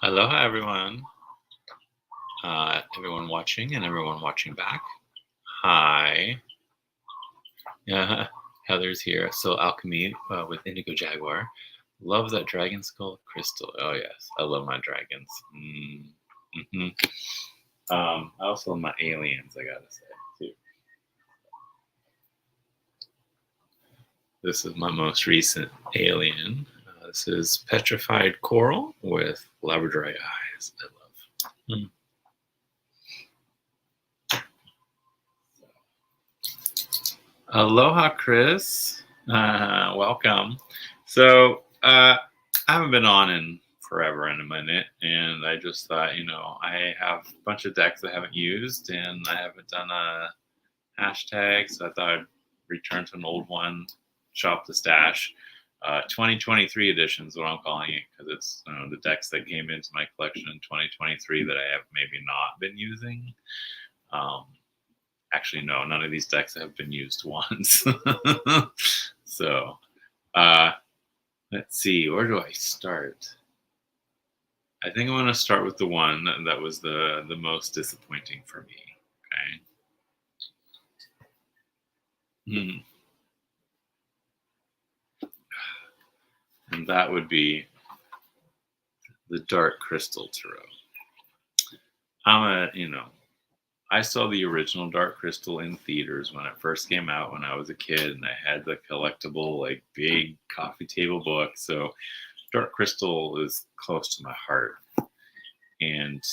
Aloha, everyone. Everyone watching and everyone watching back. Hi. Yeah, Heather's here. So Alchemy with Indigo Jaguar. Love that dragon skull crystal. Oh yes, I love my dragons. Mm-hmm. I also love my aliens. I gotta say too. This is my most recent alien. This is petrified coral with labradorite eyes. I love. Aloha, Chris. Welcome. So, I haven't been on in forever in a minute, and I just thought, I have a bunch of decks I haven't used, and I haven't done a hashtag, so I thought I'd return to an old one, shop the stash. 2023 edition is what I'm calling it because it's the decks that came into my collection in 2023 that I have maybe not been using. Actually, no, none of these decks have been used once. So, let's see, where do I start? I think I'm going to start with the one that was the most disappointing for me. Okay. And that would be the Dark Crystal Tarot. I saw the original Dark Crystal in theaters when it first came out when I was a kid, and I had the collectible, like, big coffee table book. So Dark Crystal is close to my heart. And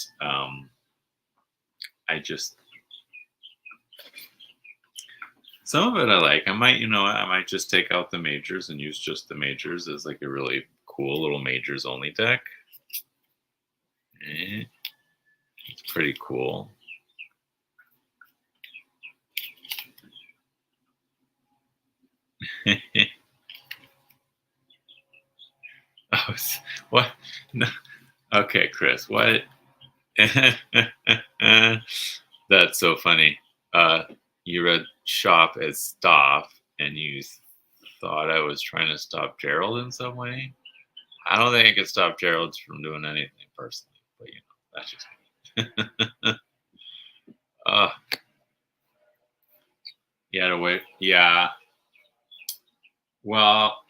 I just, some of it I like. I might just take out the majors and use just the majors as like a really cool little majors only deck. It's pretty cool. Oh, what? No. Okay, Chris, what? That's so funny. You read shop as stop, and you thought I was trying to stop Gerald in some way. I don't think I could stop Gerald from doing anything personally, but that's just me. uh, yeah, to wait. Yeah. Well,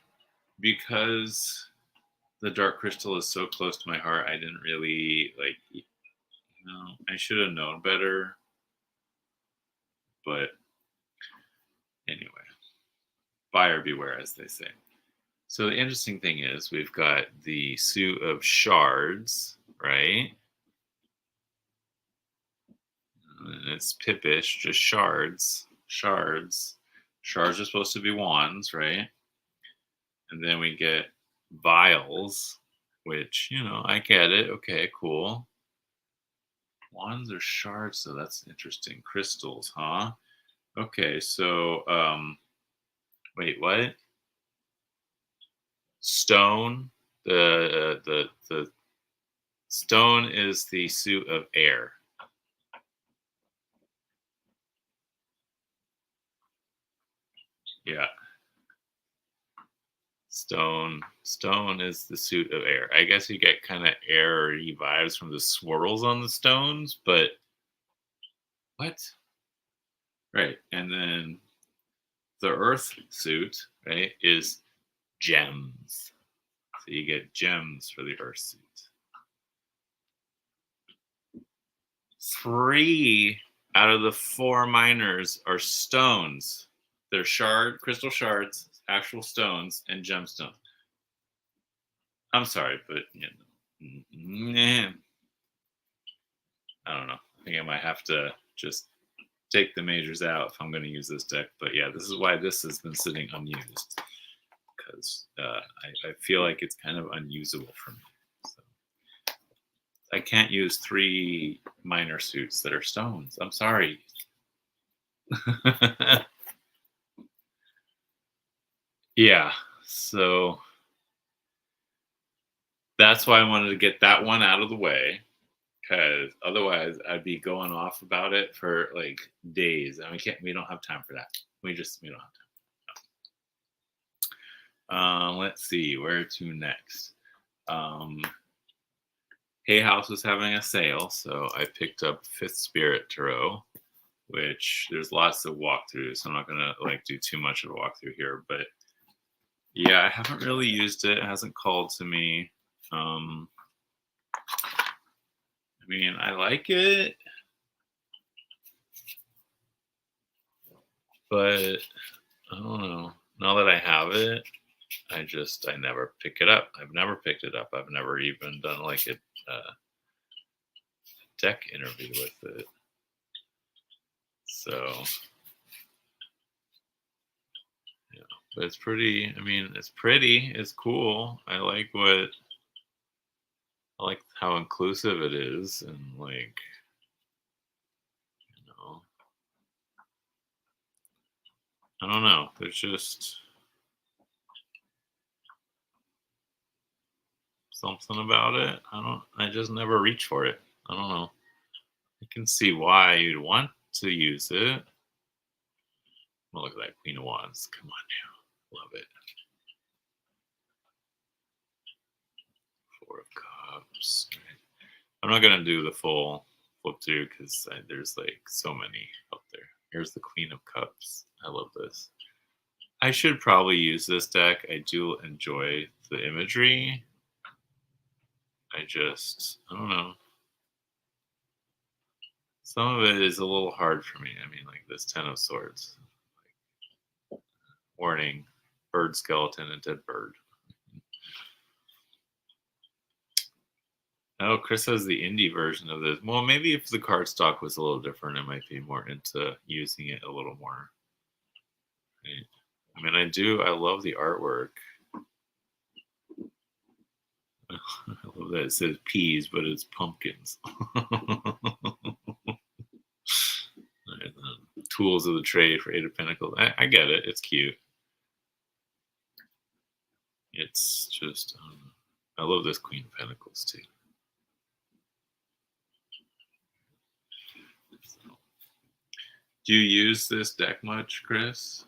because the Dark Crystal is so close to my heart, I didn't really like. I should have known better. But anyway, buyer beware, as they say. So the interesting thing is we've got the suit of shards, right? And it's pippish, just shards. Shards. Shards are supposed to be wands, right? And then we get vials, which, I get it. Okay, cool. Wands are shards, so that's interesting. Crystals, huh? Okay, so wait, what? Stone. The stone is the suit of air. Yeah. Stone is the suit of air. I guess you get kind of airy vibes from the swirls on the stones, but what? Right. And then the earth suit, right, is gems. So you get gems for the earth suit. 3 out of the 4 minors are stones. They're crystal shards, actual stones, and gemstones. I'm sorry, but I don't know. I think I might have to just take the majors out if I'm going to use this deck. But yeah, this is why this has been sitting unused, because I feel like it's kind of unusable for me. So I can't use 3 minor suits that are stones. I'm sorry. Yeah, so that's why I wanted to get that one out of the way, because otherwise I'd be going off about it for like days, and we don't have time for that. We don't have time. Let's see where to next. Hay House was having a sale, so I picked up Fifth Spirit Tarot, which there's lots of walkthroughs. So I'm not gonna like do too much of a walkthrough here, but yeah, I haven't really used it. It hasn't called to me. I mean, I like it, but I don't know. Now that I have it, I never pick it up. I've never picked it up. I've never even done like a deck interview with it. So yeah, but it's pretty. I mean, it's pretty. It's cool. I like how inclusive it is, and like you know, I don't know. There's just something about it. I just never reach for it. I don't know. I can see why you'd want to use it. Well, look at that Queen of Wands. Come on now. Love it. Four of Cups. Right. I'm not gonna do the full flip through because there's like so many up there. Here's the Queen of Cups. I love this. I should probably use this deck. I do enjoy the imagery. I don't know. Some of it is a little hard for me. I mean, like this Ten of Swords. Warning, bird skeleton and dead bird. Oh, Chris has the indie version of this. Well, maybe if the card stock was a little different, I might be more into using it a little more. Right? I mean, I love the artwork. I love that it says peas, but it's pumpkins. Tools of the trade for Eight of Pentacles. I get it. It's cute. It's just, I love this Queen of Pentacles too. So, do you use this deck much, Chris?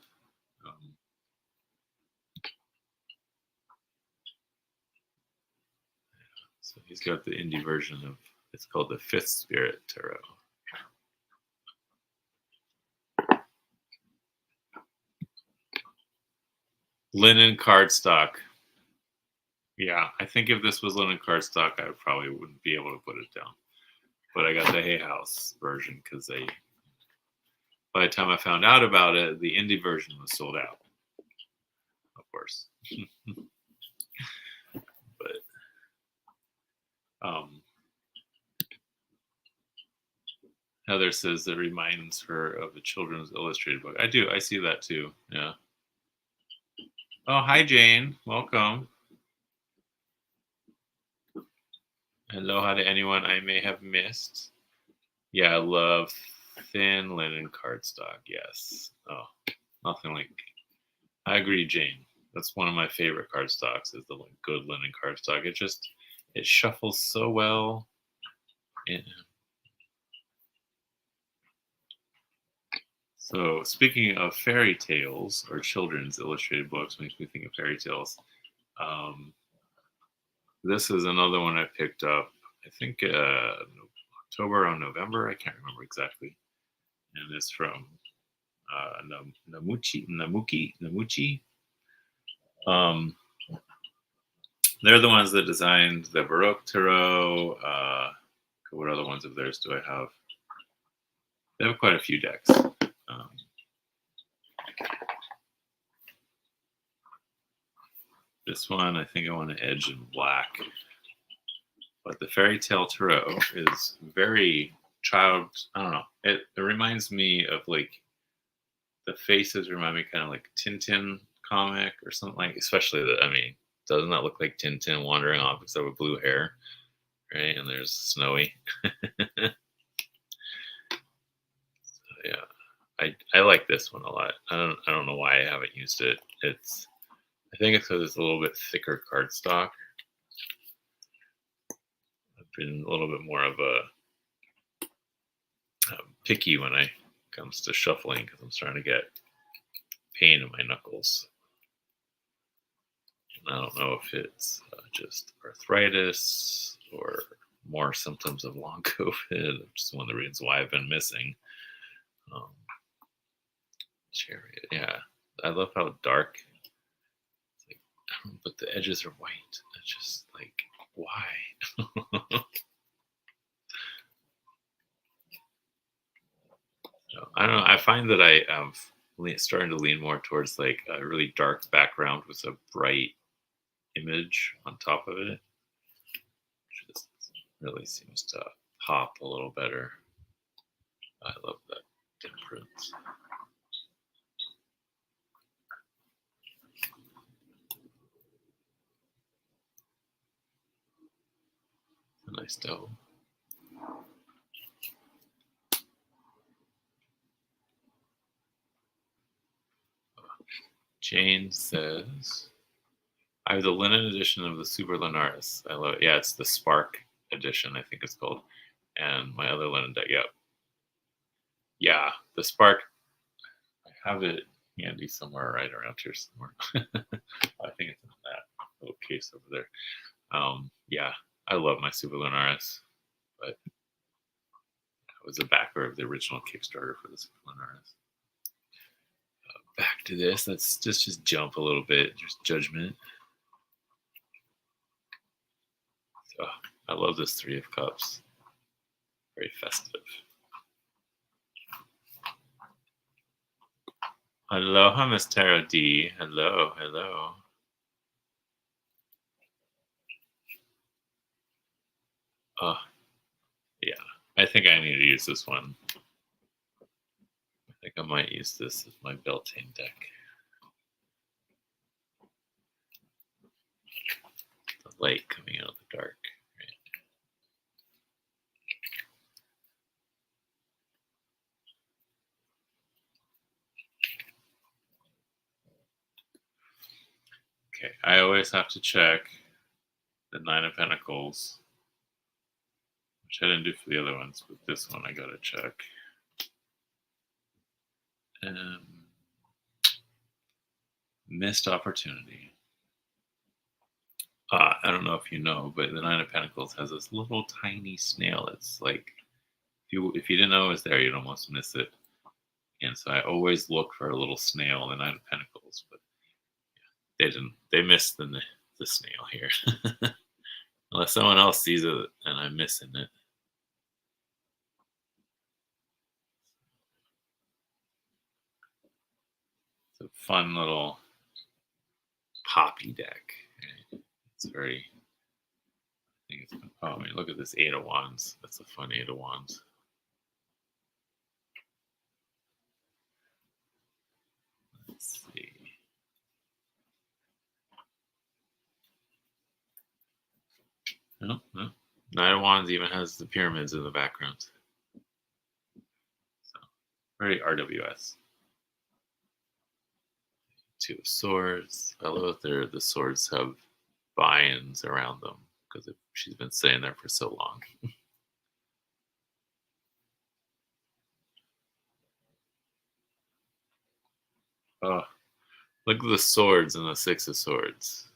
So he's got the indie version of, it's called the Fifth Spirit Tarot. Linen cardstock. Yeah, I think if this was linen cardstock, I probably wouldn't be able to put it down. But I got the Hay House version because by the time I found out about it, the indie version was sold out. Of course. But Heather says it reminds her of a children's illustrated book. I do. I see that too. Yeah. Oh, hi, Jane. Welcome. Aloha to anyone I may have missed. Yeah, I love thin linen cardstock. Yes. Oh, nothing like. I agree, Jane. That's one of my favorite cardstocks. Is the good linen cardstock. It shuffles so well. Yeah. So speaking of fairy tales or children's illustrated books, makes me think of fairy tales. This is another one I picked up. I think October or November. I can't remember exactly. And it's from Namuchi. They're the ones that designed the Baroque Tarot. What other ones of theirs do I have? They have quite a few decks. This one, I think I want to edge in black. But the Fairy Tale Tarot is very I don't know. It reminds me of like, the faces remind me kind of like Tintin comic or something like, especially doesn't that look like Tintin wandering off except with blue hair? Right? And there's Snowy. Yeah. I like this one a lot. I don't know why I haven't used it. I think it's because it's a little bit thicker cardstock. I've been a little bit more of a picky when it comes to shuffling because I'm starting to get pain in my knuckles. And I don't know if it's just arthritis or more symptoms of long COVID, which is one of the reasons why I've been missing. Um, Chariot, yeah. I love how dark. It's like, but the edges are white. It's just like, why? So, I don't know. I find that I am starting to lean more towards like a really dark background with a bright image on top of it. Just really seems to pop a little better. I love that difference. A nice dough. Jane says, I have the linen edition of the Super Linares. I love it. Yeah, it's the Spark edition, I think it's called. And my other linen deck, yep. Yeah, the Spark, I have it handy somewhere right around here somewhere. I think it's in that little case over there. Yeah, I love my Super Linares, but I was a backer of the original Kickstarter for the Super Linares. Back to this. Let's just jump a little bit. Just Judgment. So, I love this Three of Cups. Very festive. Aloha, Miss Tara D. Hello, hello. Oh, yeah. I think I need to use this one. I think I might use this as my Beltane deck. The light coming out of the dark. Okay, I always have to check the Nine of Pentacles, which I didn't do for the other ones, but this one I gotta check. Missed opportunity. I don't know if you know, but the Nine of Pentacles has this little tiny snail. It's like if you didn't know it was there, you'd almost miss it. And so I always look for a little snail in the Nine of Pentacles, but they didn't. They missed the snail here, unless someone else sees it and I'm missing it. It's a fun little poppy deck. It's very. I think it's. Oh, I mean, look at this Eight of Wands. That's a fun Eight of Wands. Let's see. No, no. Nine of Wands even has the pyramids in the background. So, very RWS. Two of Swords. I love that the swords have buy-ins around them because she's been staying there for so long. Oh, look at the swords and the Six of Swords.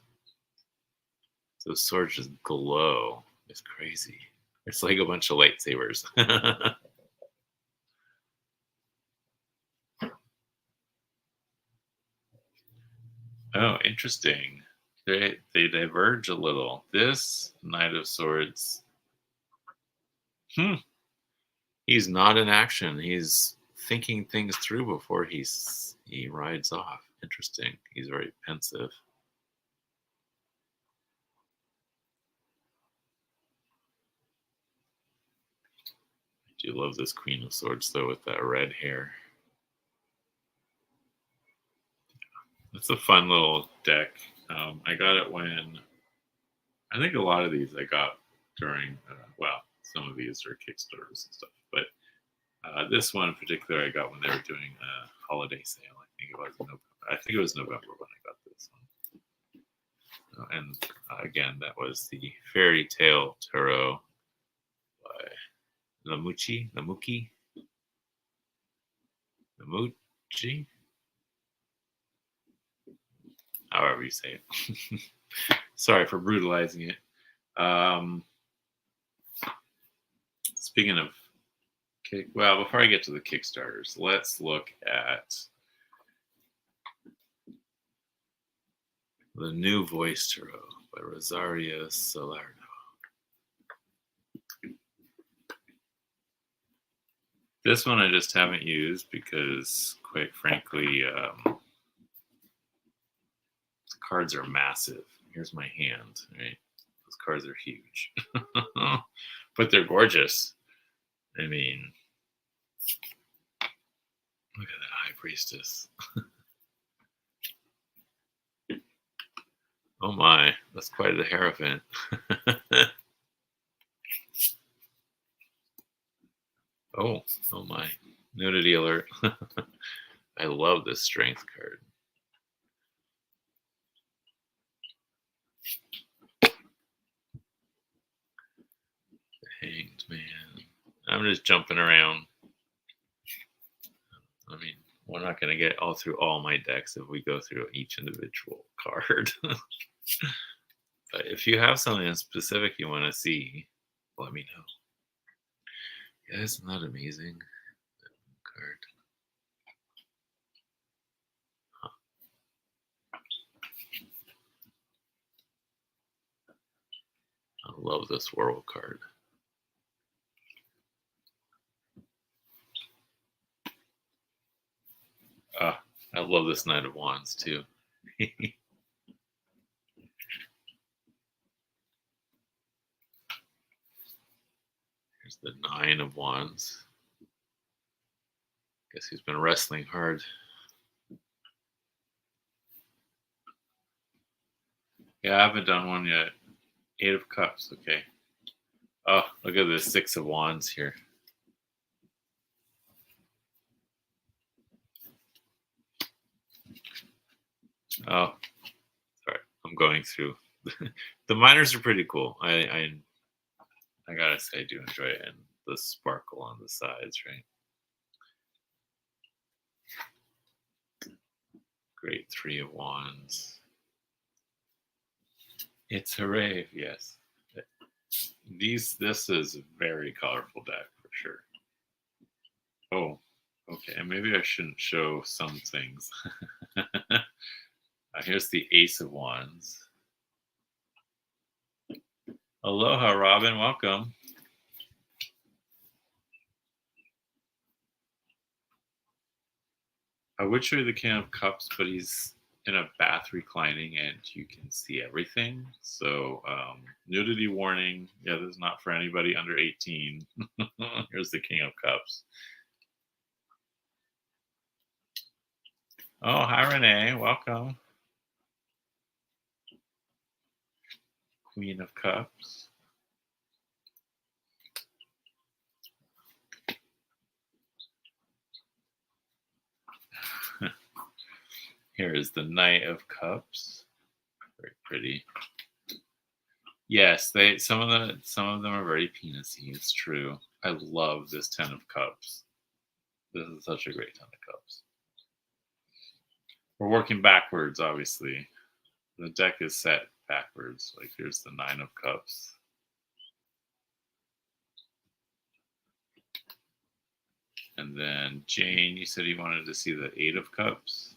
Those swords just glow. It's crazy. It's like a bunch of lightsabers. Oh, interesting. They diverge a little. This Knight of Swords. He's not in action. He's thinking things through before he rides off. Interesting. He's very pensive. I do love this Queen of Swords though with that red hair. It's a fun little deck. I got it when I think a lot of these I got during some of these are Kickstarters and stuff, but this one in particular I got when they were doing a holiday sale. I think it was November. I think it was November when I got this one. And again, that was the Fairy Tale Tarot by Namuchi, however you say it. Sorry for brutalizing it. Speaking of well, before I get to the Kickstarters, let's look at the new voice tarot by Rosaria Salerno. This one I just haven't used because, quite frankly, the cards are massive. Here's my hand, right? Those cards are huge, but they're gorgeous. I mean, look at that High Priestess. Oh my, that's quite a Hierophant. Oh my. Nudity alert. I love this strength card. The Hanged Man. I'm just jumping around. I mean, we're not going to get all through all my decks if we go through each individual card. But if you have something specific you want to see, let me know. Yeah, isn't that amazing? That card. Huh. I love this World card. I love this Knight of Wands too. Here's the Nine of Wands. Guess he's been wrestling hard. Yeah, I haven't done one yet. Eight of Cups, okay. Oh, look at this Six of Wands here. Oh, sorry, I'm going through. The minors are pretty cool. I gotta say, I do enjoy it, and the sparkle on the sides, right? Great Three of Wands. It's a rave, yes. This is a very colorful deck for sure. Oh, okay. Maybe I shouldn't show some things. Here's the Ace of Wands. Aloha, Robin. Welcome. I would show you the King of Cups, but he's in a bath reclining and you can see everything. So, nudity warning. Yeah, this is not for anybody under 18. Here's the King of Cups. Oh, hi, Renee. Welcome. Queen of Cups. Here is the Knight of Cups. Very pretty. Yes, some of them are very penisy. It's true. I love this Ten of Cups. This is such a great Ten of Cups. We're working backwards, obviously. The deck is set backwards. Like here's the Nine of Cups. And then Jane, you said you wanted to see the Eight of Cups.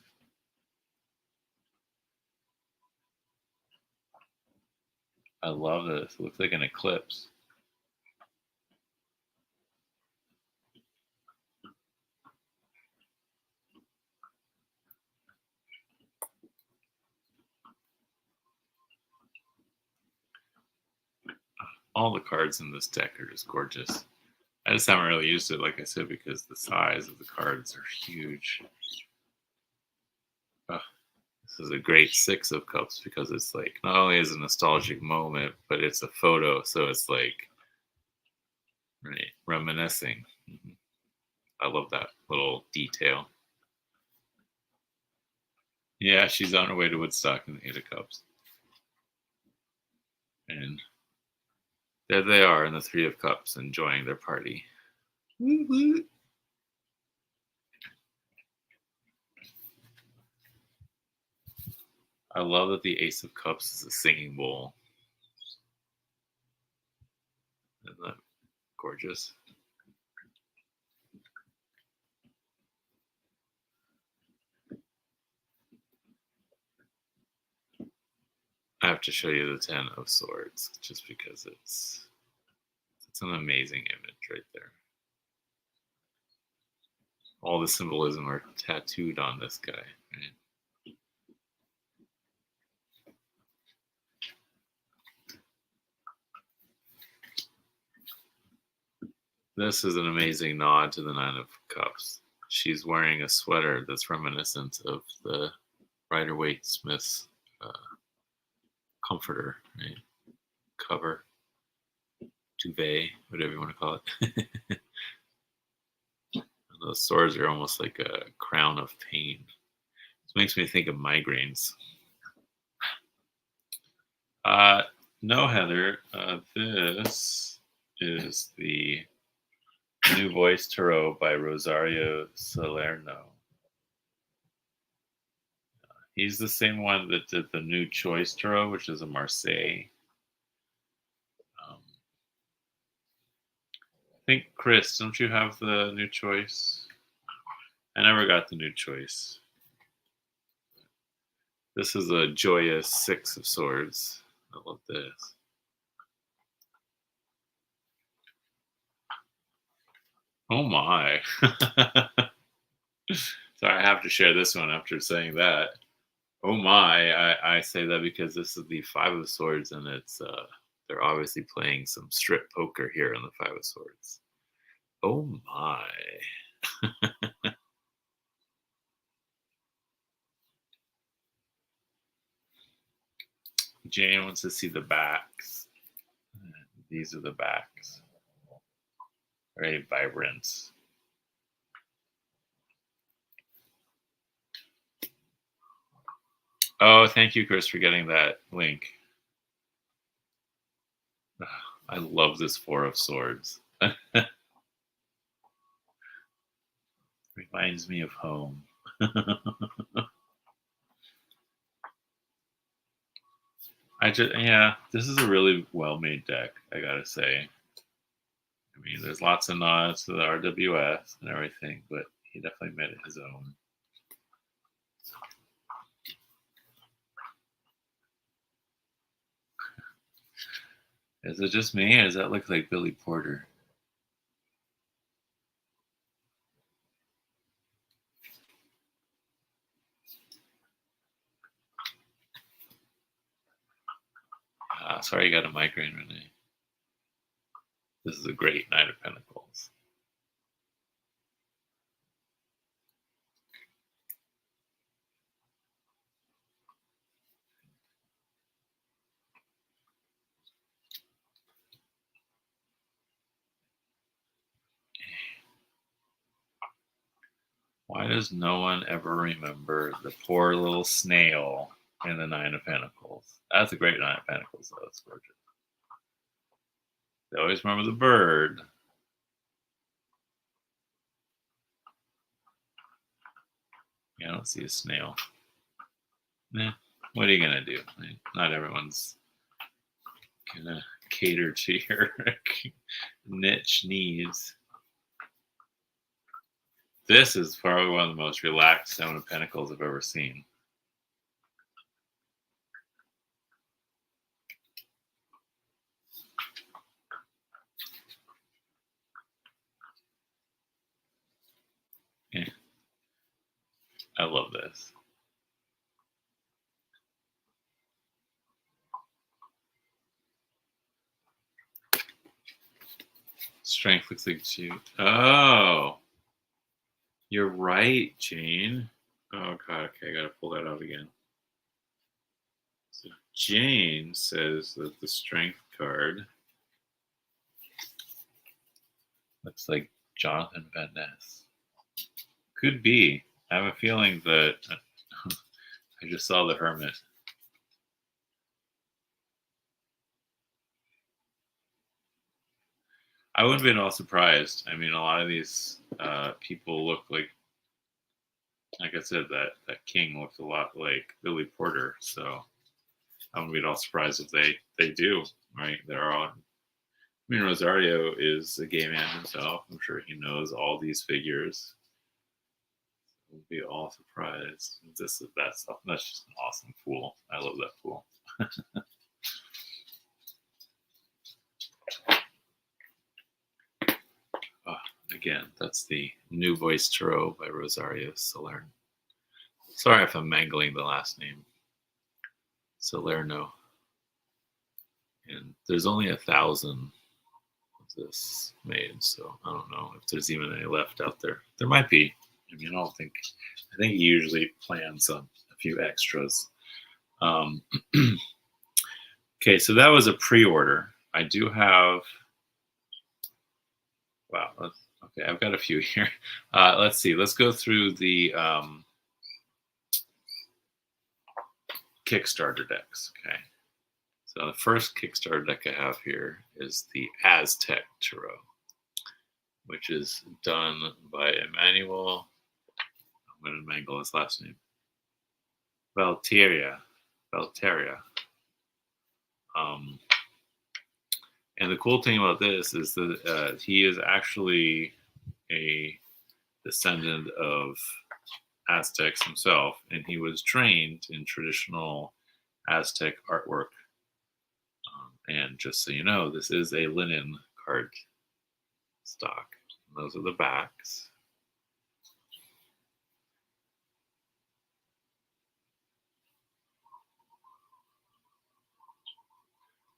I love this. It looks like an eclipse. All the cards in this deck are just gorgeous. I just haven't really used it, like I said, because the size of the cards are huge. This is a great Six of Cups because it's like not only is it a nostalgic moment, but it's a photo, so it's like right, reminiscing. Mm-hmm. I love that little detail. Yeah, she's on her way to Woodstock in the Eight of Cups. And there they are in the Three of Cups enjoying their party. Woo-hoo. I love that the Ace of Cups is a singing bowl. Gorgeous. I have to show you the Ten of Swords just because it's an amazing image right there. All the symbolism are tattooed on this guy. Right? This is an amazing nod to the Nine of Cups. She's wearing a sweater that's reminiscent of the Rider-Waite Smith's comforter, right? Cover, duvet, whatever you want to call it. Those swords are almost like a crown of pain. This makes me think of migraines. No, Heather. This is the New Voice Tarot by Rosario Salerno. He's the same one that did the New Choice Tarot, which is a Marseille. I think, Chris, don't you have the New Choice? I never got the New Choice. This is a joyous Six of Swords. I love this. Oh my. So I have to share this one after saying that. Oh my. I say that because this is the Five of Swords, and it's they're obviously playing some strip poker here in the Five of Swords. Oh my. Jane wants to see the backs. These are the backs. Very vibrant. Oh, thank you, Chris, for getting that link. I love this Four of Swords. Reminds me of home. This is a really well-made deck, I gotta say. I mean, there's lots of nods to the RWS and everything, but he definitely made it his own. Is it just me, or does that look like Billy Porter? Sorry you got a migraine, Renee. This is a great Knight of Pentacles. Why does no one ever remember the poor little snail in the Nine of Pentacles? That's a great Nine of Pentacles, though. It's gorgeous. They always remember the bird. Yeah, I don't see a snail. What are you gonna do? Not everyone's gonna cater to your niche needs. This is probably one of the most relaxed Seven of Pentacles I've ever seen. Yeah. I love this. Strength looks like you. Oh, you're right, Jane. Oh god, okay, I gotta pull that out again. So Jane says that the Strength card looks like Jonathan Van Ness. Could be. I have a feeling that I just saw the Hermit. I wouldn't be at all surprised. I mean, a lot of these people look like I said, that king looks a lot like Billy Porter. So I wouldn't be at all surprised if they do. Right? They're all I mean, Rosario is a gay man himself. I'm sure he knows all these figures. We'll be all surprised. This is that stuff. That's just an awesome pool. I love that pool. Again, that's the New Voice Tarot by Rosario Salerno. Sorry if I'm mangling the last name. Salerno. And there's only 1,000 of this made, so I don't know if there's even any left out there. There might be. I mean, I think he usually plans on a few extras. Okay, so that was a pre-order. I do have. Wow. Okay, I've got a few here. Let's see. Let's go through the Kickstarter decks. Okay. So the first Kickstarter deck I have here is the Aztec Tarot, which is done by Emmanuel. I'm going to mangle his last name. Valteria. And the cool thing about this is that he is actually a descendant of Aztecs himself, and he was trained in traditional Aztec artwork. And just so you know, this is a linen card stock. And those are the backs.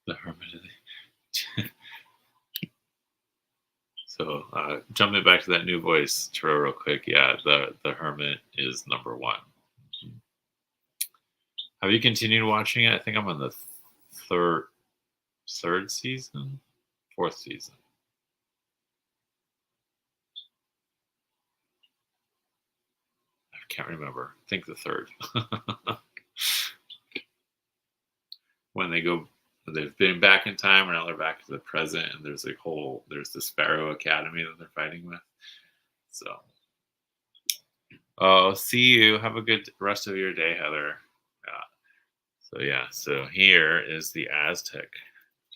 The Hermit of the... So jumping back to that New Voice Tarot real quick, yeah, the Hermit is number 1. Have you continued watching it? I think I'm on the third season, 4th season. I can't remember. I think the 3rd. When they've been back in time, and now they're back to the present, and there's the Sparrow Academy that they're fighting with. So, see you. Have a good rest of your day, Heather. So here is the Aztec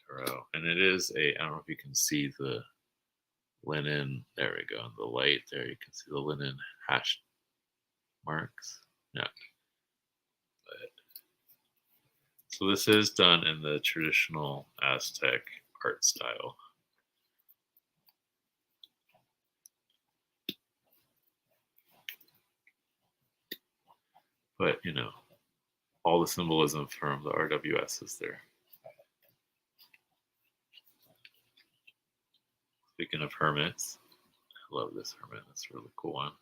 Tarot, and it is I don't know if you can see the linen. There we go. In the light there, you can see the linen hash marks. Yeah. So this is done in the traditional Aztec art style. But, all the symbolism from the RWS is there. Speaking of hermits, I love this hermit. That's a really cool one.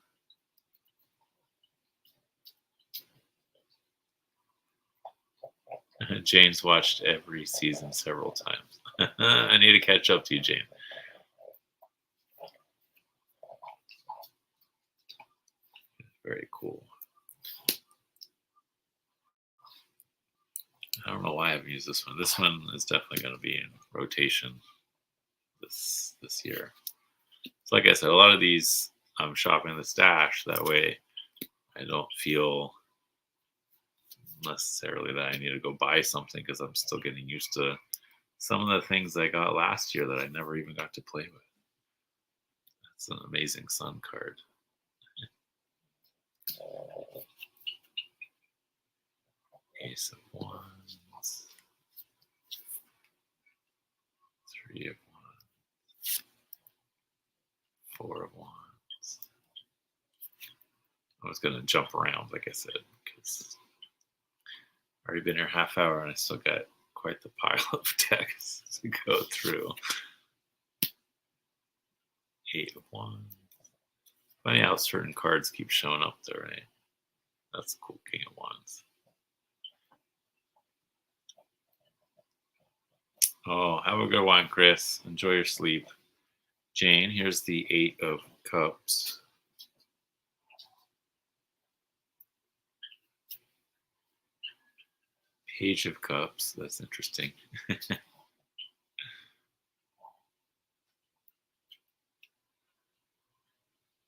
Jane's watched every season several times. I need to catch up to you, Jane. Very cool. I don't know why I've used this one. This one is definitely going to be in rotation this year. So like I said, a lot of these I'm shopping the stash. That way I don't feel necessarily that I need to go buy something, because I'm still getting used to some of the things I got last year that I never even got to play with. That's an amazing sun card. Ace of Wands. 3 of Wands. 4 of Wands. I was going to jump around, like I said, because I've already been here half hour and I still got quite the pile of decks to go through. 8 of Wands. Funny how certain cards keep showing up there, right? That's a cool. King of Wands. Oh, have a good one, Chris. Enjoy your sleep. Jane, here's the 8 of Cups. Page of Cups. That's interesting.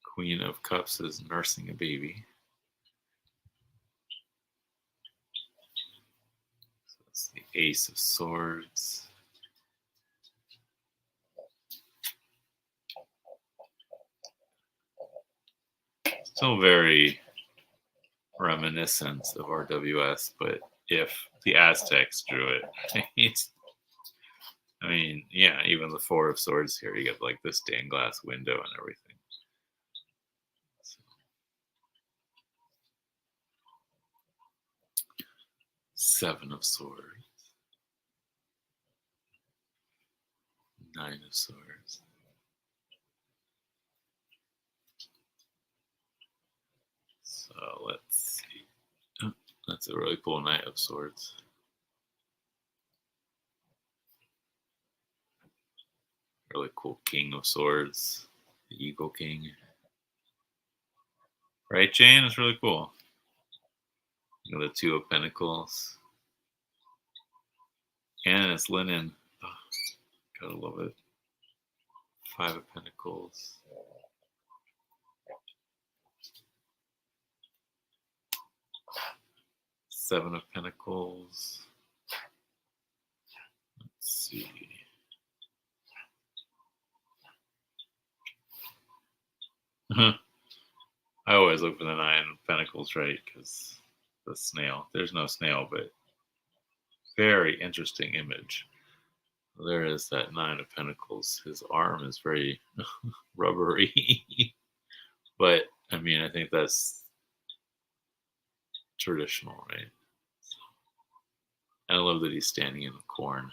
Queen of Cups is nursing a baby. So that's the Ace of Swords. Still very reminiscent of RWS, but if the Aztecs drew it, I mean, yeah, even the Four of Swords here, you get like this stained glass window and everything. So, Seven of Swords, Nine of Swords. So let's see. Oh, that's a really cool Knight of Swords. Really cool King of Swords, the Eagle King. Right, Jane? It's really cool. You know, the Two of Pentacles. And it's linen. Oh, gotta love it. Five of Pentacles. Seven of Pentacles. Let's see. I always look for the Nine of Pentacles, right? Because the snail. There's no snail, but very interesting image. There is that Nine of Pentacles. His arm is very rubbery. But, I mean, I think that's traditional, right? And I love that he's standing in the corn.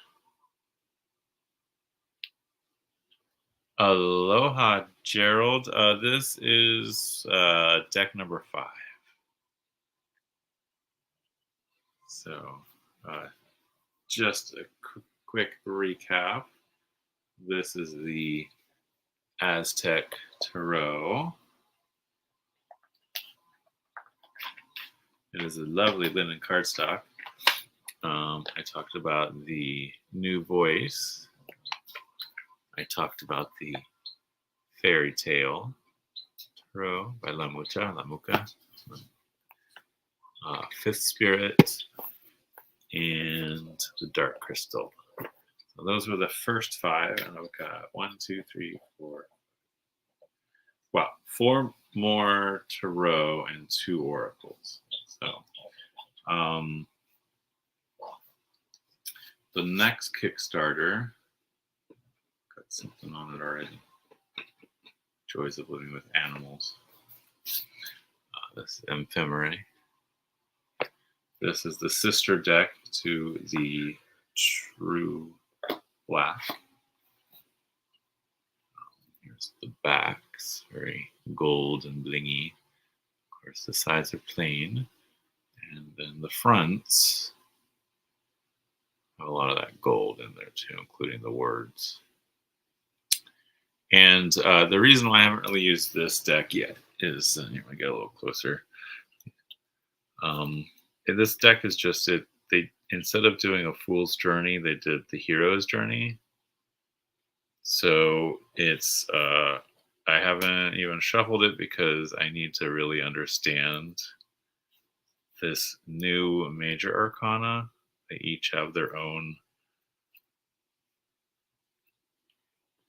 Aloha, Gerald. This is deck number 5. So, just a quick recap. This is the Aztec Tarot. It is a lovely linen cardstock. I talked about the new voice. I talked about the fairy tale tarot by Lamuka, Fifth Spirit, and the Dark Crystal. So those were the first 5, and I've got 1, 2, 3, 4. Wow, 4 more tarot and 2 oracles. So, the next Kickstarter, got something on it already. Joys of Living with Animals. This is Ephemeray. This is the sister deck to the True Black. Here's the backs, very gold and blingy. Of course, the sides are plain. And then the fronts have a lot of that gold in there too, including the words. And the reason why I haven't really used this deck yet is, here I get a little closer. This deck is just it. They, instead of doing a Fool's Journey, they did the Hero's Journey. So it's I haven't even shuffled it because I need to really understand this new major arcana. They each have their own.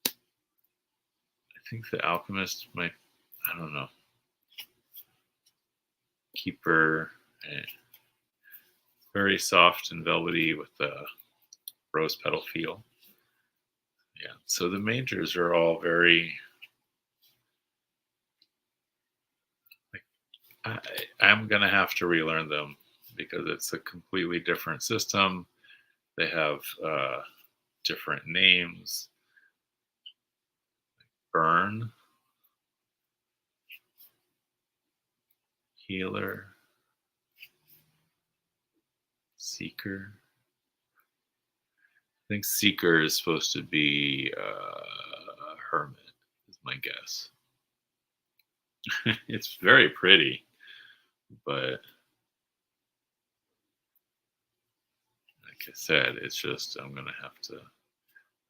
I think the Alchemist might, I don't know. Keeper, very soft and velvety with the rose petal feel. Yeah, so the majors are all very, I'm going to have to relearn them because it's a completely different system. They have different names. Burn, Healer, Seeker. I think Seeker is supposed to be Hermit, is my guess. It's very pretty, but like I said, it's just, I'm going to have to.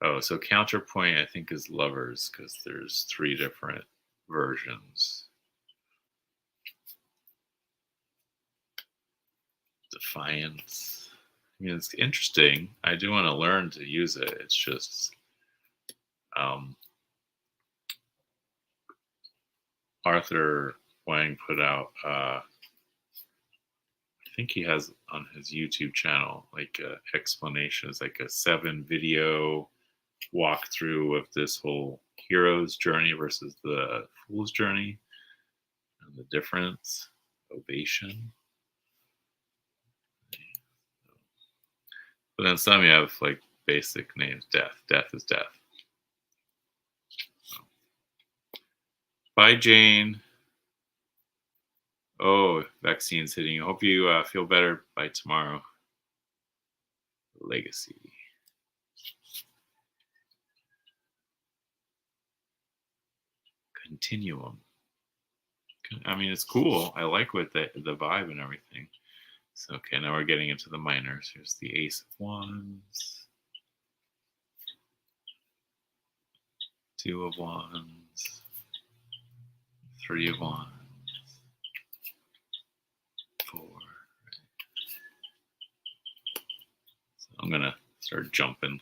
Oh, so Counterpoint, I think, is Lovers because there's 3 different versions. Defiance. I mean, it's interesting. I do want to learn to use it. It's just Arthur Wang put out. I think he has on his YouTube channel like explanations, like a 7 video walkthrough of this whole hero's journey versus the fool's journey and the difference. Ovation. But then some you have like basic names. Death. Death is death. So. Bye, Jane. Oh, vaccine's hitting you. Hope you feel better by tomorrow. Legacy. Continuum. I mean, it's cool. I like what the vibe and everything. So, okay, now we're getting into the minors. Here's the Ace of Wands. 2 of Wands. 3 of Wands. 4. So I'm going to start jumping.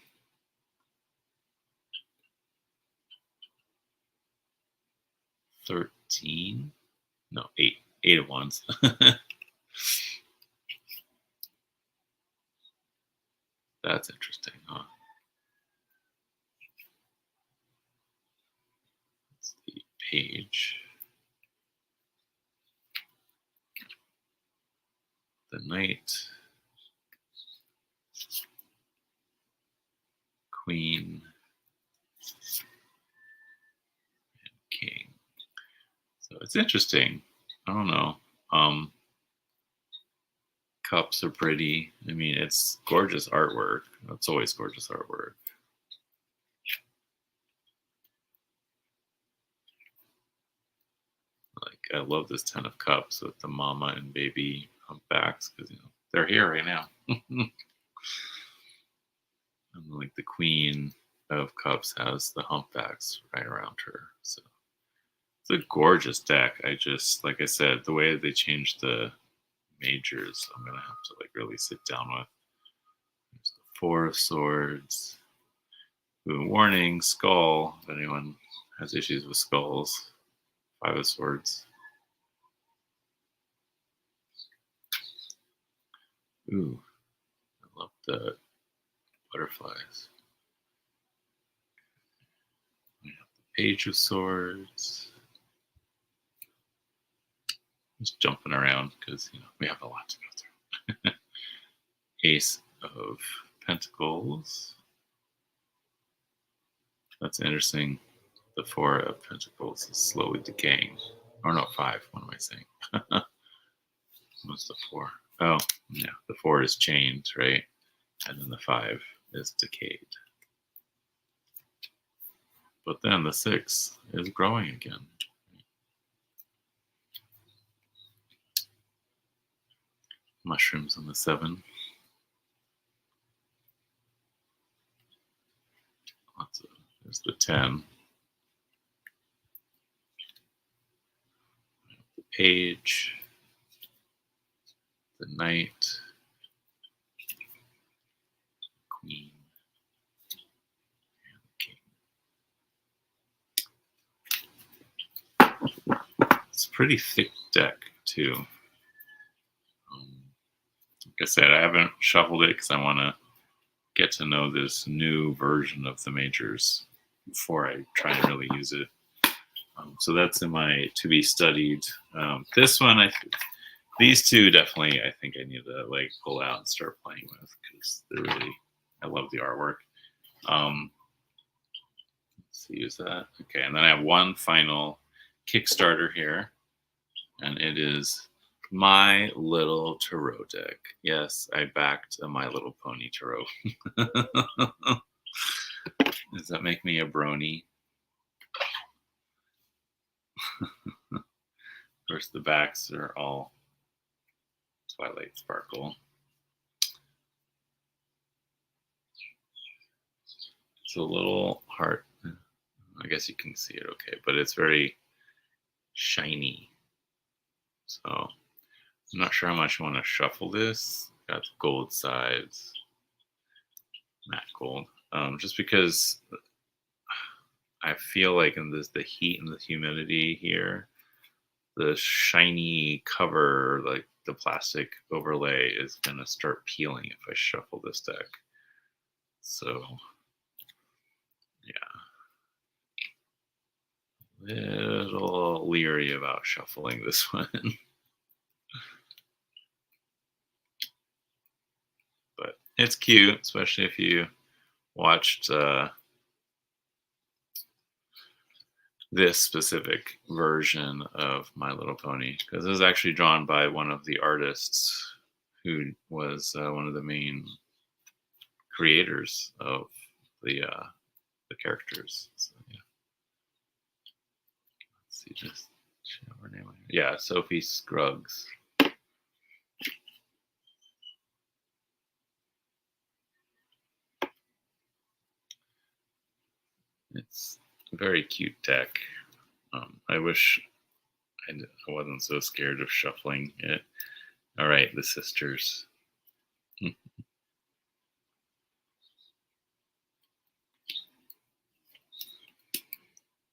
13. No, 8. 8 of Wands. That's interesting, huh? That's the Page. The Knight. Queen. And King. So it's interesting. I don't know. Cups are pretty. I mean, it's gorgeous artwork. It's always gorgeous artwork. Like, I love this 10 of Cups with the mama and baby humpbacks because, you know, they're here right now. And like the Queen of Cups has the humpbacks right around her. So it's a gorgeous deck. I just, like I said, the way they changed the majors, I'm gonna have to like really sit down with. There's the 4 of Swords. Ooh, warning, skull. If anyone has issues with skulls. 5 of Swords. Ooh, I love the butterflies. We have the Page of Swords. Just jumping around because, you know, we have a lot to go through. Ace of Pentacles. That's interesting. The 4 of Pentacles is slowly decaying. Or no, 5. What am I saying? What's the 4? Oh, yeah. The 4 is chained, right? And then the 5 is decayed. But then the 6 is growing again. Mushrooms on the 7. There's the 10. The Page. The Knight. Queen. And King. It's a pretty thick deck, too. Like I said, I haven't shuffled it because I want to get to know this new version of the majors before I try and really use it. So that's in my to be studied. This one, these two definitely, I think I need to like pull out and start playing with because they're really, I love the artwork. Let's use that. Okay, and then I have one final Kickstarter here, and it is My Little Tarot deck. Yes, I backed a My Little Pony Tarot. Does that make me a brony? Of course, the backs are all Twilight Sparkle. It's a little hard. I guess you can see it okay, but it's very shiny. So I'm not sure how much I want to shuffle this. Got the gold sides, matte gold. Just because I feel like in this, the heat and the humidity here, the shiny cover, like the plastic overlay, is gonna start peeling if I shuffle this deck. So yeah, little leery about shuffling this one. But it's cute, especially if you watched this specific version of My Little Pony, because it was actually drawn by one of the artists who was one of the main creators of the characters. So yeah, let's see, just show her name. Yeah, Sophie Scruggs. It's a very cute deck. I wish I wasn't so scared of shuffling it. All right, the sisters.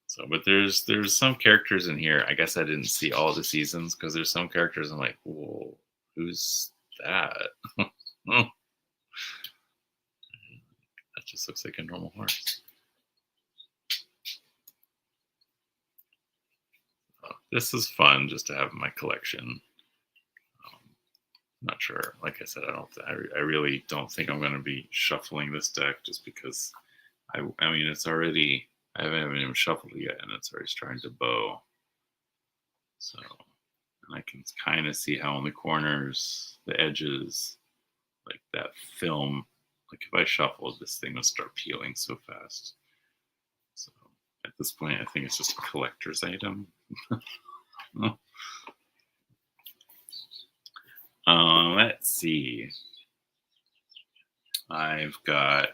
So, but there's some characters in here. I guess I didn't see all the seasons because there's some characters I'm like, whoa, who's that? Oh, that just looks like a normal horse. This is fun just to have in my collection. Not sure. Like I said, I really don't think I'm going to be shuffling this deck just because I mean, it's already, I haven't even shuffled it yet and it's already starting to bow. So, and I can kind of see how in the corners, the edges, like that film, like if I shuffled, this thing would start peeling so fast. So at this point, I think it's just a collector's item. Let's see. I've got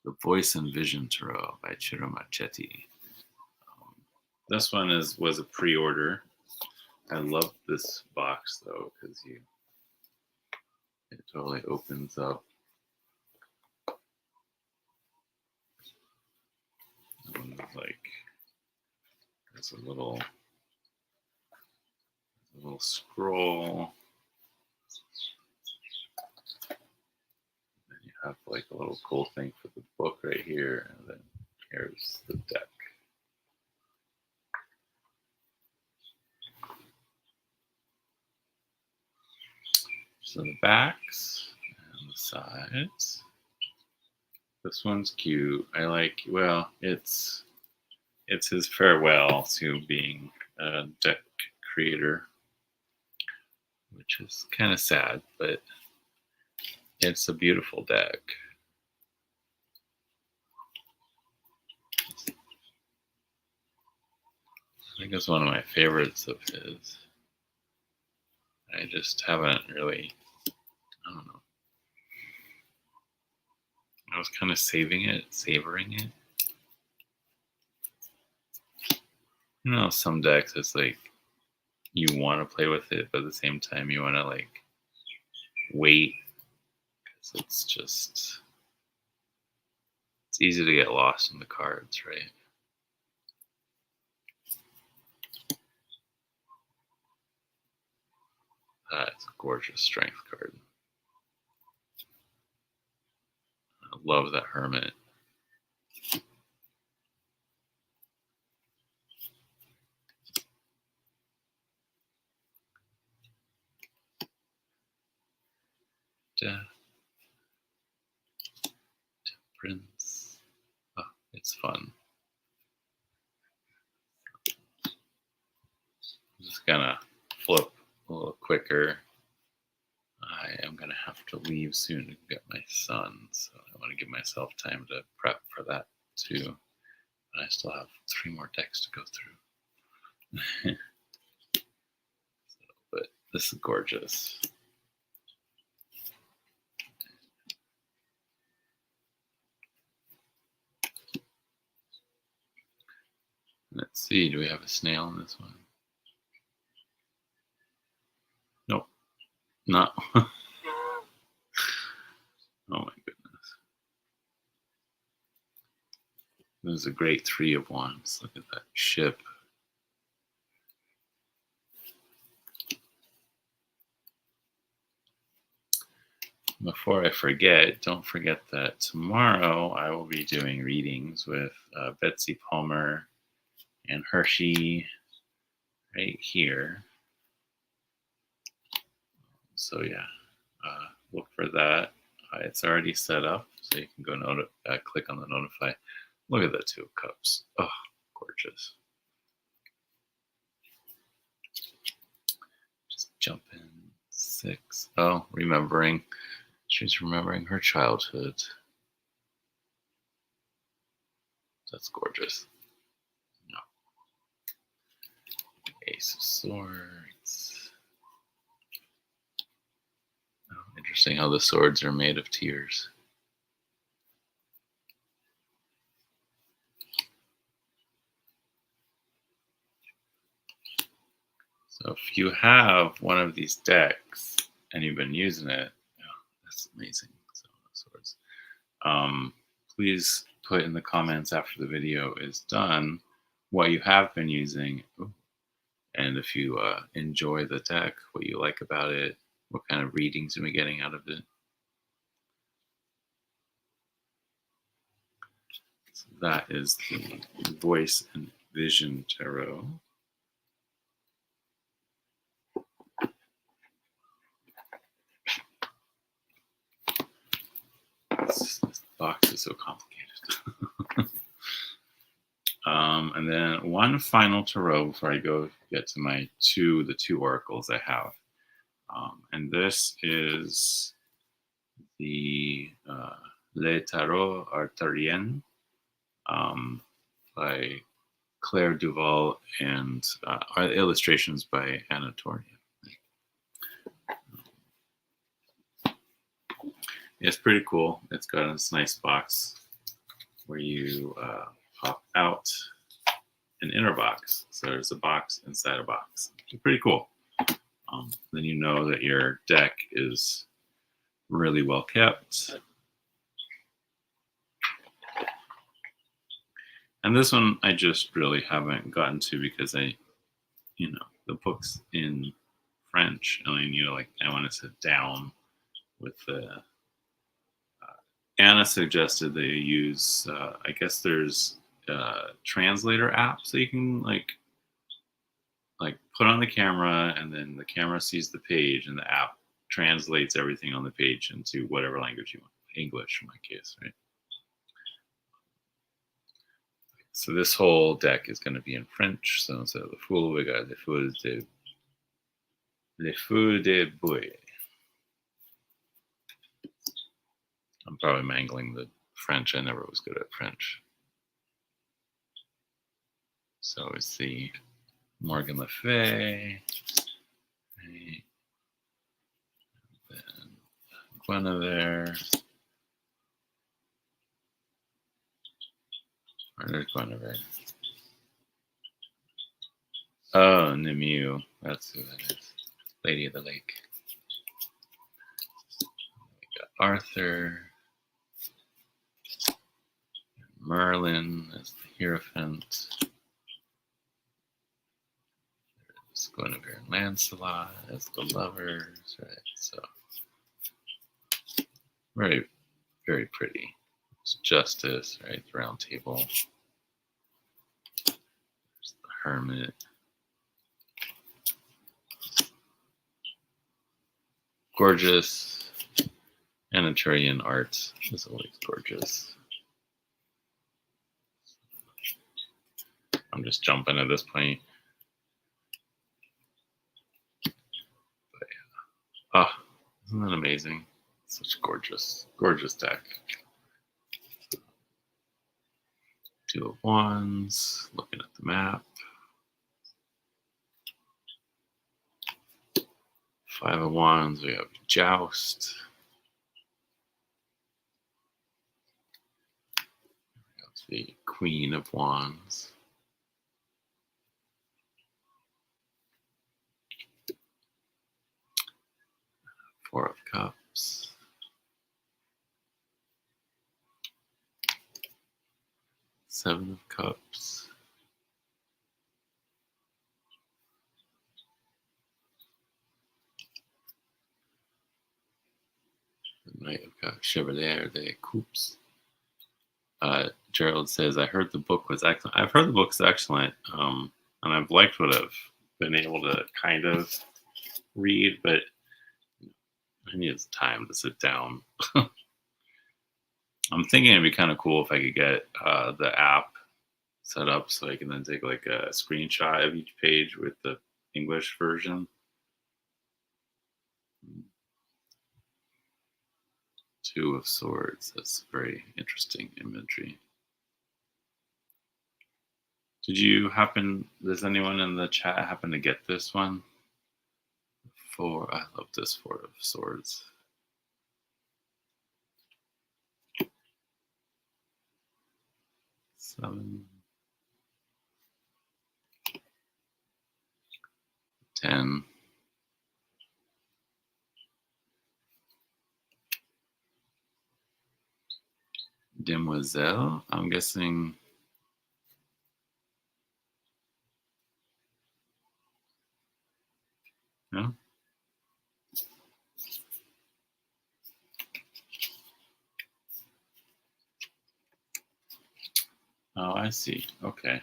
The Voice and Vision Tarot by Chiro Marchetti. This one was a pre-order. I love this box though because it totally opens up. And like there's a little scroll. And you have like a little cool thing for the book right here, and then here's the deck. So the backs and the sides. This one's cute. I like. Well, it's his farewell to being a deck creator, which is kind of sad, but it's a beautiful deck. I think it's one of my favorites of his. I just haven't really, I don't know. I was kind of savoring it. You know, some decks it's like you want to play with it, but at the same time you want to like wait because it's easy to get lost in the cards, right? It's a gorgeous strength card. I love that hermit. Death. Temperance. Oh, it's fun. I'm just gonna flip a little quicker. I am gonna have to leave soon to get my son, so I want to give myself time to prep for that too. But I still have 3 more decks to go through. But this is gorgeous. Let's see, do we have a snail in this one? Nope. Not. Oh my goodness. This is a great 3 of Wands. Look at that ship. Before I forget, don't forget that tomorrow I will be doing readings with Betsy Palmer and Hershey right here. So yeah, look for that. It's already set up, so you can go click on the notify. Look at the 2 of Cups. Oh, gorgeous. Just jump in 6. Oh, remembering. She's remembering her childhood. That's gorgeous. No. Ace of Swords. Oh, interesting how the swords are made of tears. So if you have one of these decks and you've been using it, oh, that's amazing. So swords. Please put in the comments after the video is done what you have been using. Ooh. And if you enjoy the deck, what you like about it, what kind of readings you've been getting out of it. So that is the Voice and Vision Tarot. This box is so complicated. And then one final tarot before I get to the 2 oracles I have. And this is the Le Tarot Arthurien by Claire Duval and illustrations by Anatolia. It's pretty cool. It's got this nice box where you pop out an inner box. So there's a box inside a box. It's pretty cool. Then you know that your deck is really well kept. And this one I just really haven't gotten to because the book's in French. I mean, I want to sit down with the. Anna suggested that you use. I guess there's a translator app, so you can like put on the camera, and then the camera sees the page, and the app translates everything on the page into whatever language you want. English, in my case, right? So this whole deck is going to be in French. So instead of the Fool, we got the Fool de Bouille. I'm probably mangling the French. I never was good at French. So it's the Morgan Le Fay. Right. Then Guinevere. Where's Guinevere? Oh, Nemu. That's who that is. Lady of the Lake. We got Arthur. Merlin as the Hierophant. There's Guinevere and Lancelot as the lovers, right? So very, very pretty. It's Justice, right? The Round Table. There's the Hermit. Gorgeous. Anatolian art is always gorgeous. I'm just jumping at this point. But yeah. Oh, isn't that amazing? Such gorgeous, gorgeous deck. 2 of Wands, looking at the map. 5 of Wands, we have Joust. We have the Queen of Wands. 4 of Cups. 7 of Cups. The Right, I've got Chevalier de Coups. Gerald says, I heard the book was excellent. I've heard the book's excellent, and I've liked what I've been able to kind of read, but I need time to sit down. I'm thinking it'd be kind of cool if I could get the app set up so I can then take like a screenshot of each page with the English version. Two of Swords. That's very interesting imagery. Does anyone in the chat happen to get this one? I love this Four of Swords. Seven. 10. Demoiselle, I'm guessing. No? Oh, I see. Okay.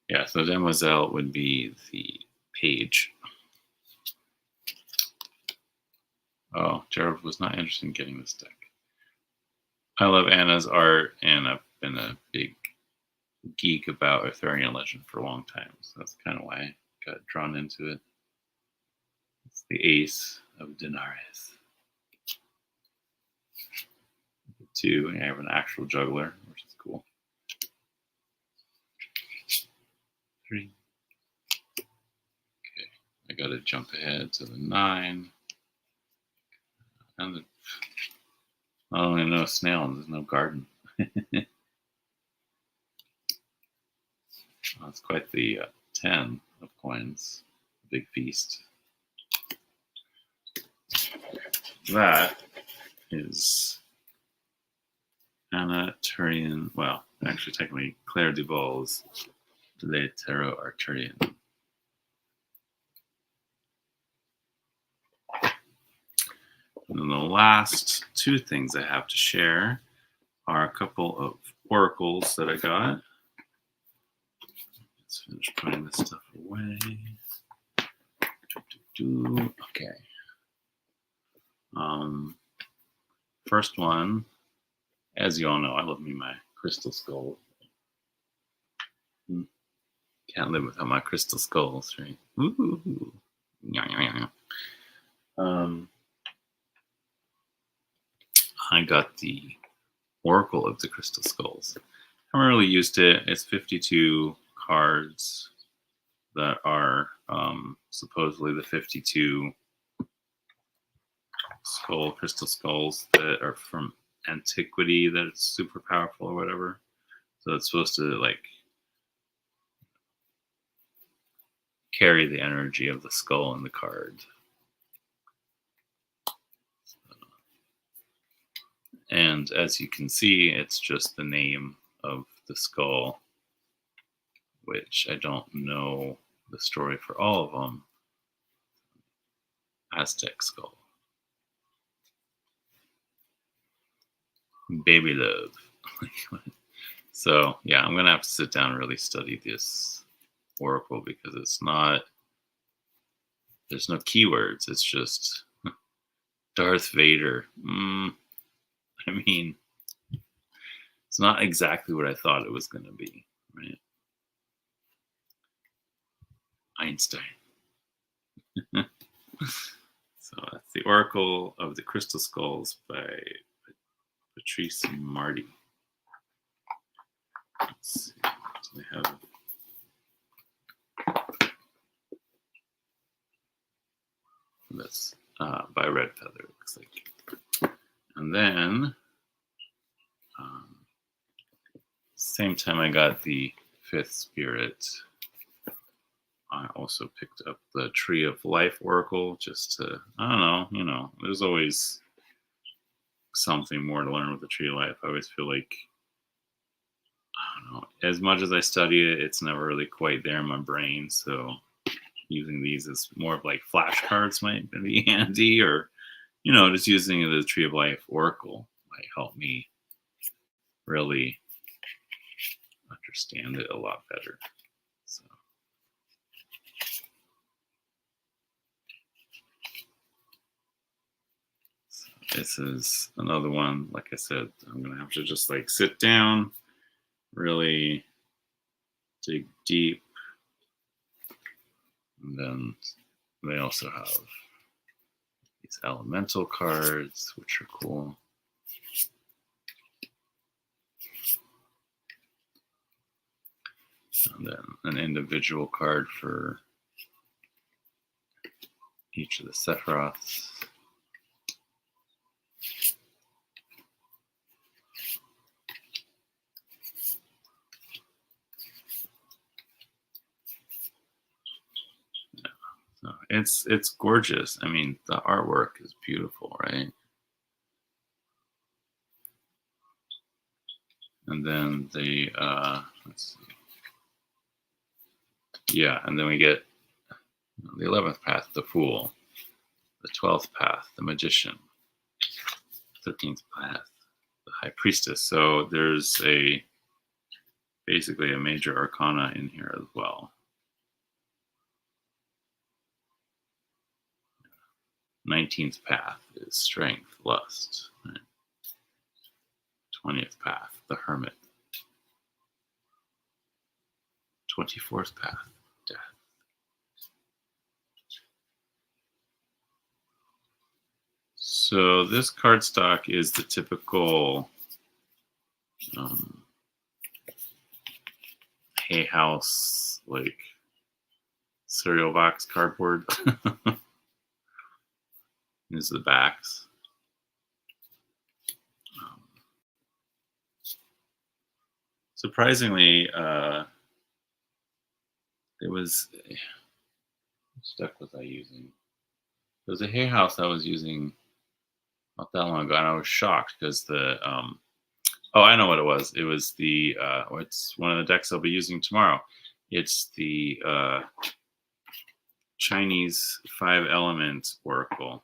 Yeah, so Demoiselle would be the page. Oh, Gerald was not interested in getting this deck. I love Anna's art, and I've been a big geek about Arthurian legend for a long time, so that's kind of why I got drawn into it. It's the Ace of Denares. 2, I have an actual juggler, which is cool. 3. Okay, I gotta jump ahead to the 9. And not only no snail, there's no garden. That's quite the 10 of coins. Big feast. That is Anna Turian. Well, actually, technically, Claire Duval's Le Tarot Arturian. And then the last two things I have to share are a couple of oracles that I got. Let's finish putting this stuff away. Okay. First one, as you all know, I love me my crystal skull. Can't live without my crystal skulls, right? Ooh. I got the Oracle of the Crystal Skulls. I haven't really used it. It's 52 cards that are supposedly the 52 crystal skulls that are from antiquity, that it's super powerful or whatever. So it's supposed to like carry the energy of the skull in the card. And as you can see, it's just the name of the skull, which I don't know the story for all of them. Aztec skull. Baby love. So yeah, I'm gonna have to sit down and really study this oracle because it's not, there's no keywords. It's just Darth Vader. I mean, it's not exactly what I thought it was gonna be, right? Einstein. So that's the Oracle of the Crystal Skulls by Patrice Marty. Let's see. So they have this by Red Feather, it looks like. And then, same time I got the Fifth Spirit, I also picked up the Tree of Life Oracle just to, I don't know, there's always something more to learn with the Tree of Life. I always feel like, I don't know, as much as I study it, it's never really quite there in my brain. So using these as more of like flashcards might be handy, or just using the Tree of Life Oracle might help me really understand it a lot better. So, this is another one. Like I said, I'm gonna have to just like sit down, really dig deep, and then they also have these elemental cards, which are cool. And then an individual card for each of the Sephiroths. So it's gorgeous. I mean, the artwork is beautiful, right? And then the let's see. Yeah, and then we get the 11th path, the Fool, the 12th path, the Magician, 13th path, the High Priestess. So there's basically a major arcana in here as well. 19th path is Strength, Lust. Right? 20th path, the Hermit. 24th path, Death. So this cardstock is the typical Hay House, like cereal box cardboard. These are the backs. Surprisingly, it was, which deck was I using? There was a Hay House I was using not that long ago, and I was shocked because oh, I know what it was. It was the, it's one of the decks I'll be using tomorrow. It's the Chinese 5-element Oracle.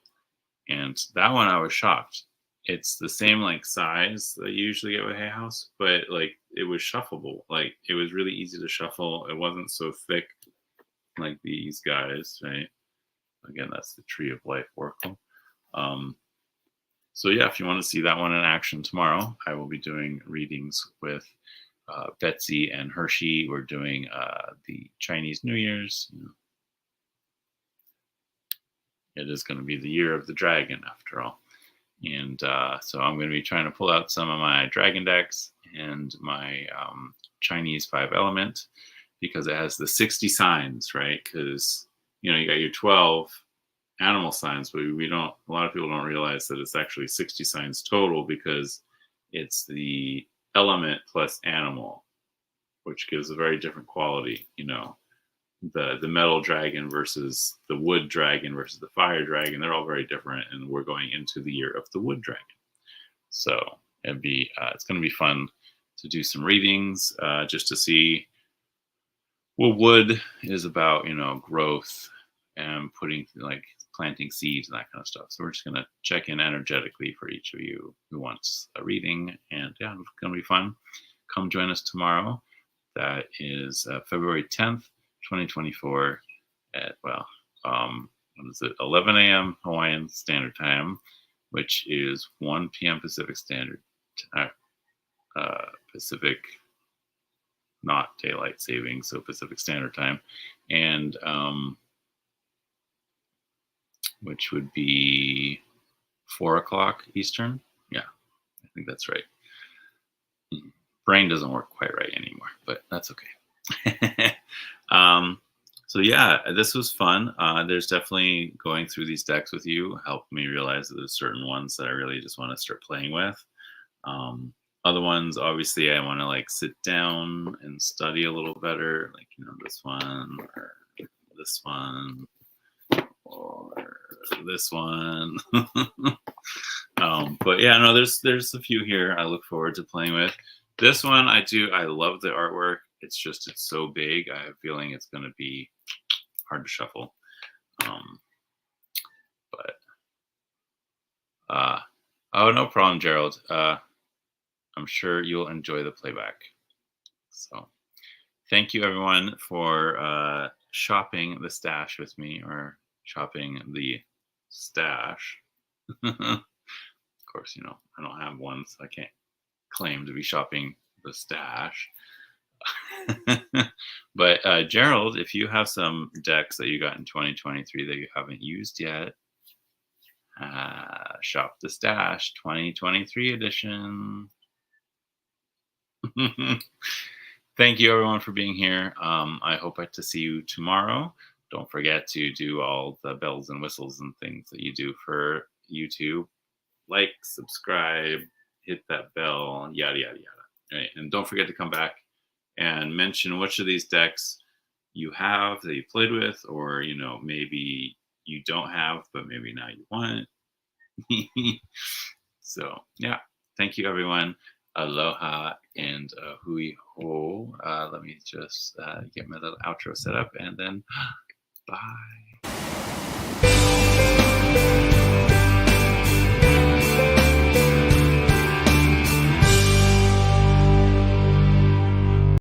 And that one I was shocked. It's the same like size that you usually get with Hay House, but like it was shuffleable. Like it was really easy to shuffle. It wasn't so thick like these guys, right? Again, that's the Tree of Life Oracle. So yeah, if you want to see that one in action tomorrow, I will be doing readings with Betsy and Hershey. We're doing the Chinese New Year's. It is going to be the year of the dragon, after all. And so I'm going to be trying to pull out some of my dragon decks and my Chinese 5-element, because it has the 60 signs, right? Because, you got your 12 animal signs, but a lot of people don't realize that it's actually 60 signs total, because it's the element plus animal, which gives a very different quality, the metal dragon versus the wood dragon versus the fire dragon. They're all very different, and we're going into the year of the wood dragon. So it's going to be fun to do some readings, just to see what wood is about, growth and planting seeds and that kind of stuff. So we're just going to check in energetically for each of you who wants a reading, and yeah, it's going to be fun. Come join us tomorrow. That is February 10th. 2024 at, what is it, 11 a.m. Hawaiian Standard Time, which is 1 p.m. Pacific Standard, Pacific, not daylight saving, so Pacific Standard Time, and which would be 4 o'clock Eastern. Yeah, I think that's right. Brain doesn't work quite right anymore, but that's okay. So yeah, this was fun. There's definitely going through these decks with you helped me realize that there's certain ones that I really just want to start playing with. Other ones, obviously, I want to like sit down and study a little better, like this one or this one or this one. But yeah, no, there's a few here I look forward to playing with. This one I love the artwork. It's so big. I have a feeling it's going to be hard to shuffle. But Uh, oh, no problem, Gerald. I'm sure you'll enjoy the playback. So, thank you everyone for shopping the stash with me, or shopping the stash. Of course, I don't have one, so I can't claim to be shopping the stash. But Gerald, if you have some decks that you got in 2023 that you haven't used yet, shop the stash 2023 edition. Thank you everyone for being here. I hope to see you tomorrow. Don't forget to do all the bells and whistles and things that you do for YouTube. Like, subscribe, hit that bell, yada yada yada. Right? And don't forget to come back and mention which of these decks you have that you played with, or maybe you don't have, but maybe now you want. So yeah, thank you everyone. Aloha and hui ho. Let me just get my little outro set up, and then bye.